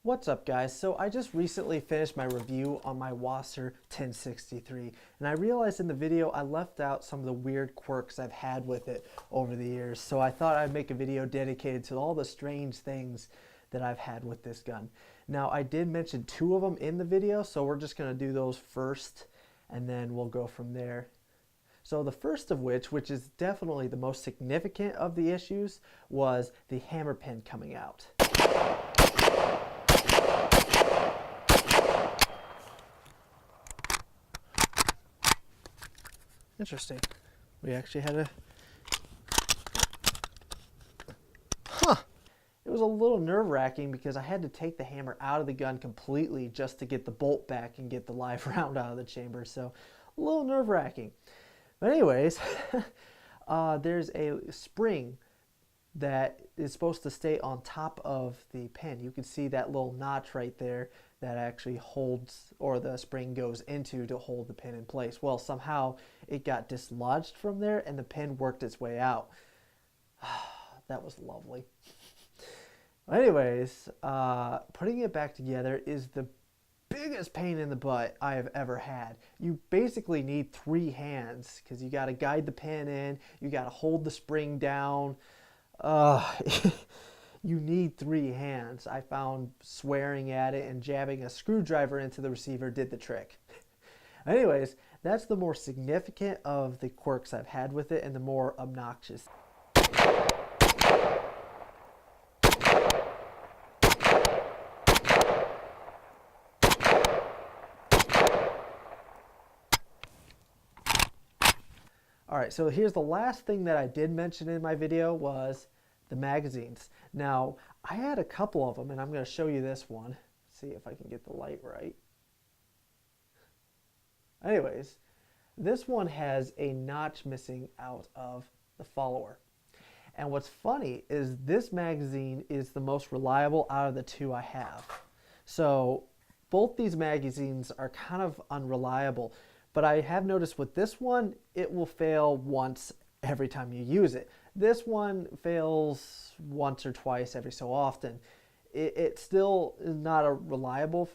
What's up guys? So I just recently finished my review on my WASR 1063 and I realized in the video I left out some of the weird quirks I've had with it over the years. So I thought I'd make a video dedicated to all the strange things that I've had with this gun. Now I did mention two of them in the video, so we're just going to do those first and then we'll go from there. So the first of which is definitely the most significant of the issues, was the hammer pin coming out. Interesting. We actually had a... It was a little nerve-wracking because I had to take the hammer out of the gun completely just to get the bolt back and get the live round out of the chamber. So a little nerve-wracking. But anyways, there's a spring that is supposed to stay on top of the pin. You can see that little notch right there that actually holds, or the spring goes into to hold the pin in place. Well, somehow it got dislodged from there and the pin worked its way out. That was lovely. Anyways, putting it back together is the biggest pain in the butt I have ever had. You basically need three hands because you got to guide the pin in, you got to hold the spring down. You need three hands. I found swearing at it and jabbing a screwdriver into the receiver did the trick. Anyways, that's the more significant of the quirks I've had with it and the more obnoxious. Alright, so here's the last thing that I did mention in my video was the magazines. Now, I had a couple of them, and I'm going to show you this one. See if I can get the light right. Anyways, this one has a notch missing out of the follower. And what's funny is this magazine is the most reliable out of the two I have. So, both these magazines are kind of unreliable. But I have noticed with this one, it will fail once every time you use it. This one fails once or twice every so often. It still is not a reliable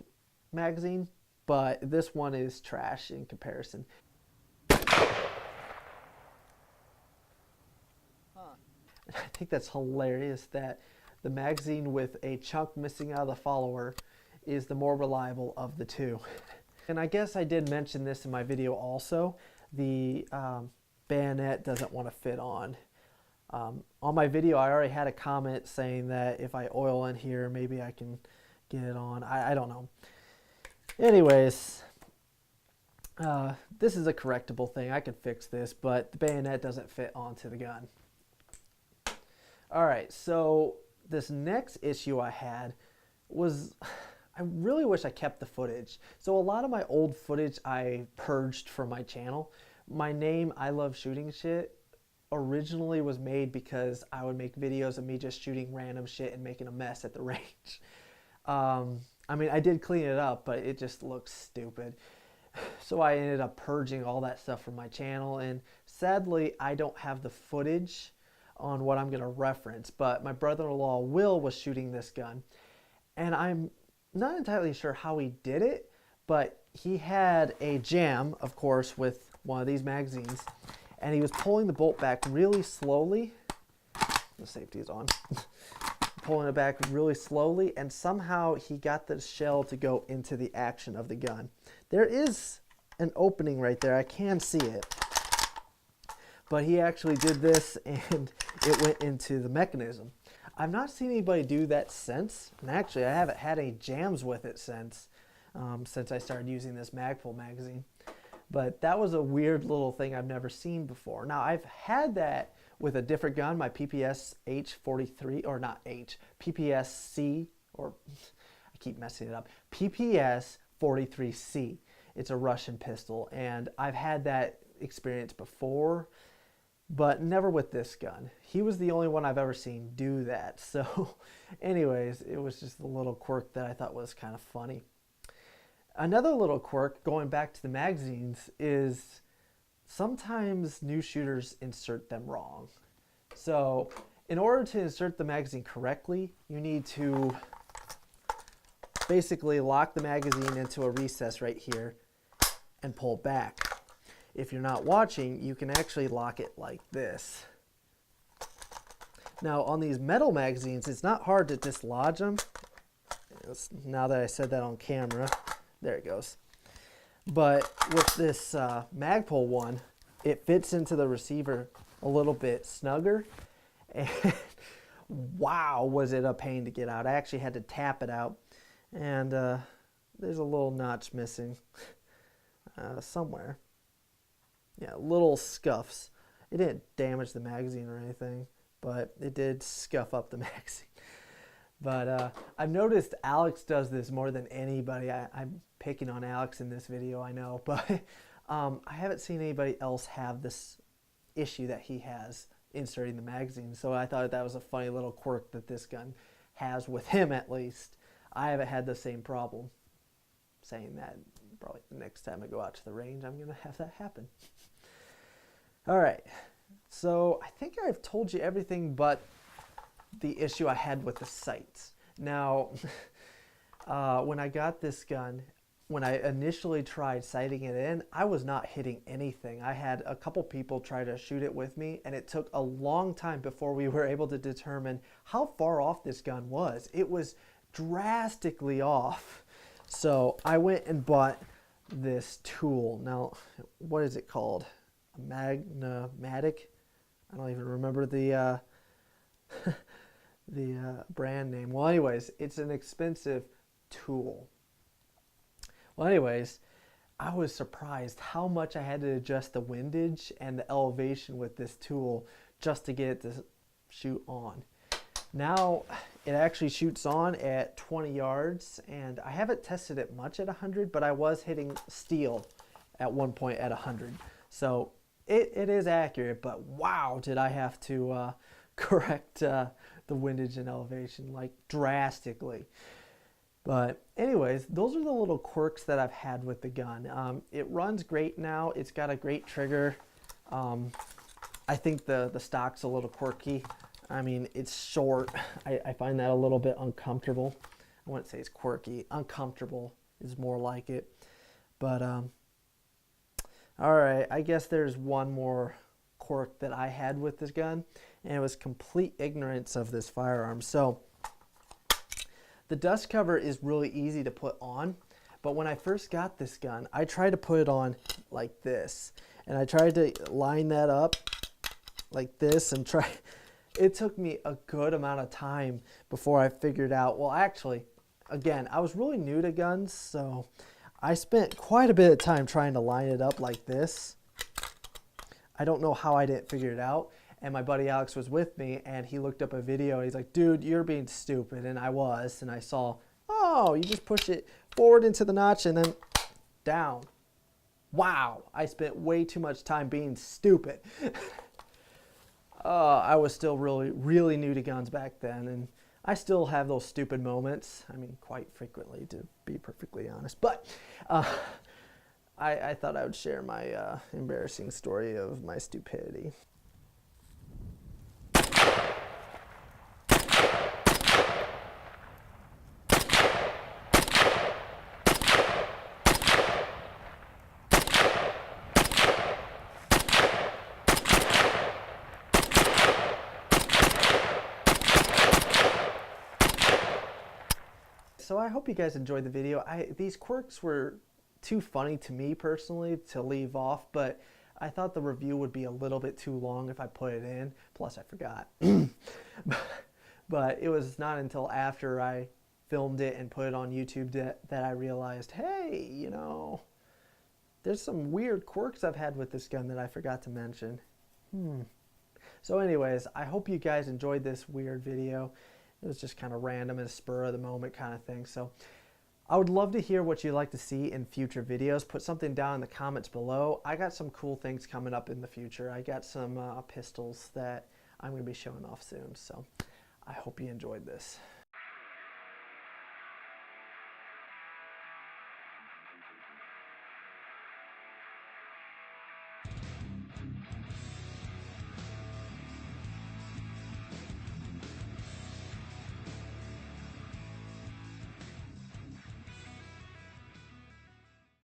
magazine, but this one is trash in comparison. I think that's hilarious that the magazine with a chunk missing out of the follower is the more reliable of the two. And I guess I did mention this in my video also. The bayonet doesn't want to fit on. On my video, I already had a comment saying that if I oil in here, maybe I can get it on. I don't know. Anyways, this is a correctable thing. I can fix this, but the bayonet doesn't fit onto the gun. Alright, so this next issue I had was... I really wish I kept the footage. So a lot of my old footage I purged from my channel. My name, I Love Shooting Shit, originally was made because I would make videos of me just shooting random shit and making a mess at the range. I mean, I did clean it up, but it just looks stupid. So I ended up purging all that stuff from my channel, and sadly, I don't have the footage on what I'm going to reference, but my brother-in-law, Will, was shooting this gun, and I'm not entirely sure how he did it, but he had a jam, of course, with one of these magazines, and he was pulling the bolt back really slowly. The safety is on. Pulling it back really slowly, and somehow he got the shell to go into the action of the gun. There is an opening right there. I can see it. But he actually did this, and it went into the mechanism. I've not seen anybody do that since, and actually I haven't had any jams with it since I started using this Magpul magazine. But that was a weird little thing I've never seen before. Now I've had that with a different gun, my PPS H43, or not H, PPS-C, or I keep messing it up, PPS 43C. It's a Russian pistol, and I've had that experience before, but never with this gun. He was the only one I've ever seen do that. So anyways, it was just a little quirk that I thought was kind of funny. Another little quirk, going back to the magazines, is sometimes new shooters insert them wrong. So in order to insert the magazine correctly, you need to basically lock the magazine into a recess right here and pull back. If you're not watching, you can actually lock it like this. Now on these metal magazines, it's not hard to dislodge them. Now that I said that on camera, there it goes. But with this Magpul one, it fits into the receiver a little bit snugger. And wow, was it a pain to get out. I actually had to tap it out. And there's a little notch missing somewhere. Yeah, little scuffs. It didn't damage the magazine or anything, but it did scuff up the magazine. But I've noticed Alex does this more than anybody. I'm picking on Alex in this video, I know, but I haven't seen anybody else have this issue that he has inserting the magazine. So I thought that was a funny little quirk that this gun has with him, at least. I haven't had the same problem. Saying that, probably the next time I go out to the range, I'm going to have that happen. All right, so I think I've told you everything but the issue I had with the sights. Now, when I got this gun, when I initially tried sighting it in, I was not hitting anything. I had a couple people try to shoot it with me, and it took a long time before we were able to determine how far off this gun was. It was drastically off. So I went and bought this tool. Now, what is it called? A Magnamatic? I don't even remember the brand name. Well, anyways, it's an expensive tool. Well, anyways, I was surprised how much I had to adjust the windage and the elevation with this tool just to get it to shoot on. Now, it actually shoots on at 20 yards, and I haven't tested it much at 100, but I was hitting steel at one point at 100. So it is accurate, but wow, did I have to correct the windage and elevation, like drastically. But anyways, those are the little quirks that I've had with the gun. It runs great now. It's got a great trigger. I think the stock's a little quirky. I mean, it's short. I find that a little bit uncomfortable. I wouldn't say it's quirky. Uncomfortable is more like it. But, all right, I guess there's one more quirk that I had with this gun, and it was complete ignorance of this firearm. So the dust cover is really easy to put on, but when I first got this gun, I tried to put it on like this, and I tried to line that up like this and try. It took me a good amount of time before I figured out, well, actually, again, I was really new to guns, so I spent quite a bit of time trying to line it up like this. I don't know how I didn't figure it out. And my buddy Alex was with me, and he looked up a video, and he's like, dude, you're being stupid. And I was, and I saw, oh, you just push it forward into the notch and then down. Wow, I spent way too much time being stupid. I was still really new to guns back then, and I still have those stupid moments. I mean, quite frequently, to be perfectly honest. But I thought I would share my embarrassing story of my stupidity. So I hope you guys enjoyed the video. These quirks were too funny to me personally to leave off, but I thought the review would be a little bit too long if I put it in. Plus I forgot. But it was not until after I filmed it and put it on YouTube that I realized, hey, you know, there's some weird quirks I've had with this gun that I forgot to mention. So anyways, I hope you guys enjoyed this weird video. It was just kind of random and a spur of the moment kind of thing. So I would love to hear what you'd like to see in future videos. Put something down in the comments below. I got some cool things coming up in the future. I got some pistols that I'm going to be showing off soon. So I hope you enjoyed this.